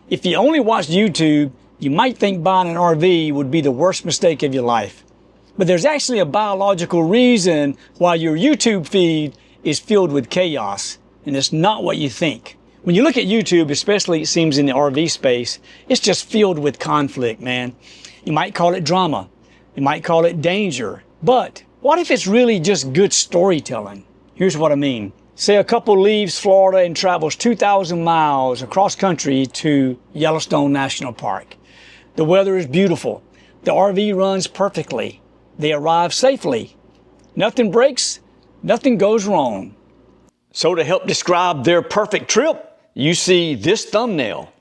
If you only watched YouTube, you might think buying an RV would be the worst mistake of your life. But there's actually a biological reason why your YouTube feed is filled with chaos, and it's not what you think. When you look at YouTube, especially it seems in the RV space, it's just filled with conflict, man. You might call it drama. You might call it danger. But what if it's really just good storytelling? Here's what I mean. Say a couple leaves Florida and travels 2,000 miles across country to Yellowstone National Park. The weather is beautiful. The RV runs perfectly. They arrive safely. Nothing breaks, nothing goes wrong. So to help describe their perfect trip, you see this thumbnail.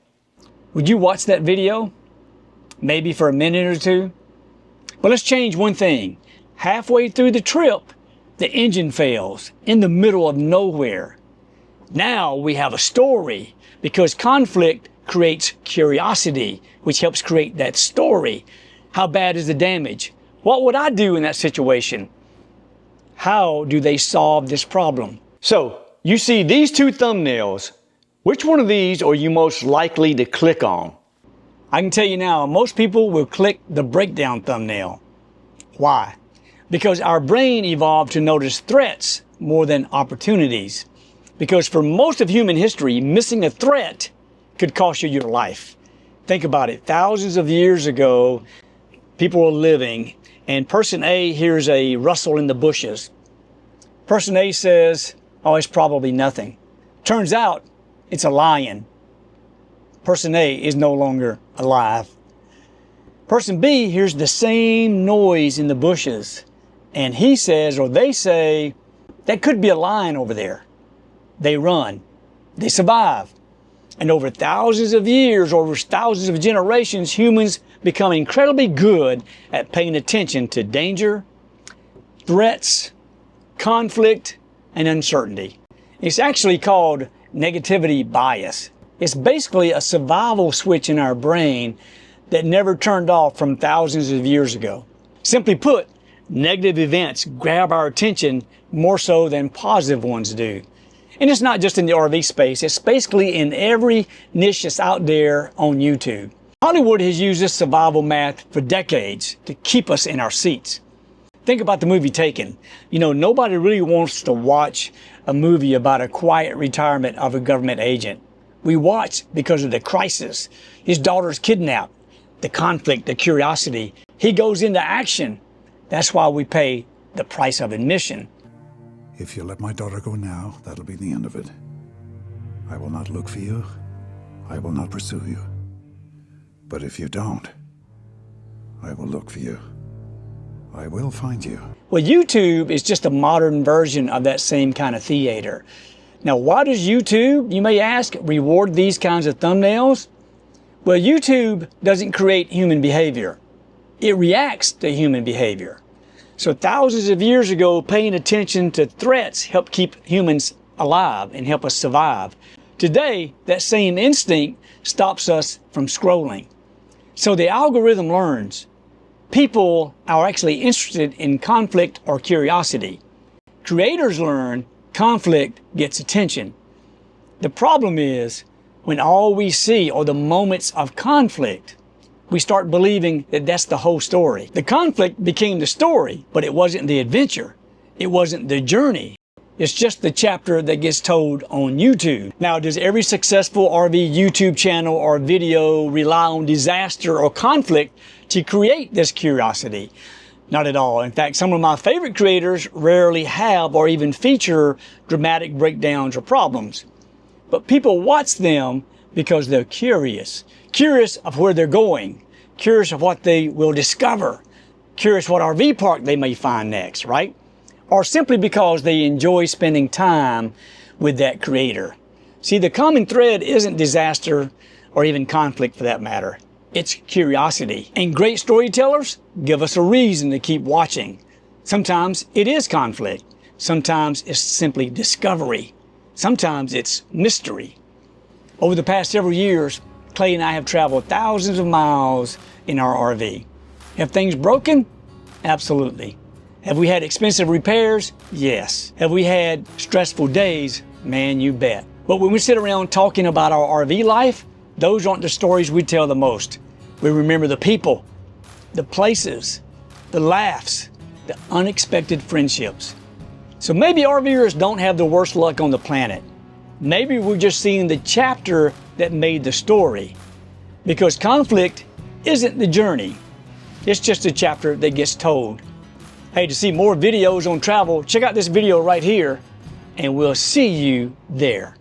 Would you watch that video? Maybe for a minute or two? But let's change one thing. Halfway through the trip, the engine fails in the middle of nowhere. Now we have a story because conflict creates curiosity, which helps create that story. How bad is the damage? What would I do in that situation? How do they solve this problem? So you see these two thumbnails. Which one of these are you most likely to click on? I can tell you now, most people will click the breakdown thumbnail. Why? Because our brain evolved to notice threats more than opportunities. Because for most of human history, missing a threat could cost you your life. Think about it. Thousands of years ago, people were living, and person A hears a rustle in the bushes. Person A says, oh, it's probably nothing. Turns out, it's a lion. Person A is no longer alive. Person B hears the same noise in the bushes, and he says, or they say, that could be a lion over there. They run. They survive. And over thousands of years, over thousands of generations, humans become incredibly good at paying attention to danger, threats, conflict, and uncertainty. It's actually called negativity bias. It's basically a survival switch in our brain that never turned off from thousands of years ago. Simply put, negative events grab our attention more so than positive ones do. And it's not just in the RV space, it's basically in every niche that's out there on YouTube. Hollywood has used this survival math for decades to keep us in our seats. Think about the movie Taken. You know, nobody really wants to watch a movie about a quiet retirement of a government agent. We watch because of the crisis. His daughter's kidnapped, the conflict, the curiosity. He goes into action. That's why we pay the price of admission. If you let my daughter go now, that'll be the end of it. I will not look for you. I will not pursue you. But if you don't, I will look for you. I will find you. Well, YouTube is just a modern version of that same kind of theater. Now, why does YouTube, you may ask, reward these kinds of thumbnails? Well, YouTube doesn't create human behavior. It reacts to human behavior. So thousands of years ago, paying attention to threats helped keep humans alive and help us survive. Today, that same instinct stops us from scrolling. So the algorithm learns. People are actually interested in conflict or curiosity. Creators learn conflict gets attention. The problem is when all we see are the moments of conflict, we start believing that that's the whole story. The conflict became the story, but it wasn't the adventure. It wasn't the journey. It's just the chapter that gets told on YouTube. Now, does every successful RV YouTube channel or video rely on disaster or conflict to create this curiosity? Not at all. In fact, some of my favorite creators rarely have or even feature dramatic breakdowns or problems. But people watch them because they're curious. Curious of where they're going. Curious of what they will discover. Curious what RV park they may find next, right? Or simply because they enjoy spending time with that creator. See, the common thread isn't disaster or even conflict for that matter. It's curiosity. And great storytellers give us a reason to keep watching. Sometimes it is conflict. Sometimes it's simply discovery. Sometimes it's mystery. Over the past several years, Clay and I have traveled thousands of miles in our RV. Have things broken? Absolutely. Have we had expensive repairs? Yes. Have we had stressful days? Man, you bet. But when we sit around talking about our RV life, those aren't the stories we tell the most. We remember the people, the places, the laughs, the unexpected friendships. So maybe RVers don't have the worst luck on the planet. Maybe we're just seeing the chapter that made the story. Because conflict isn't the journey. It's just a chapter that gets told. Hey, to see more videos on travel, check out this video right here, and we'll see you there.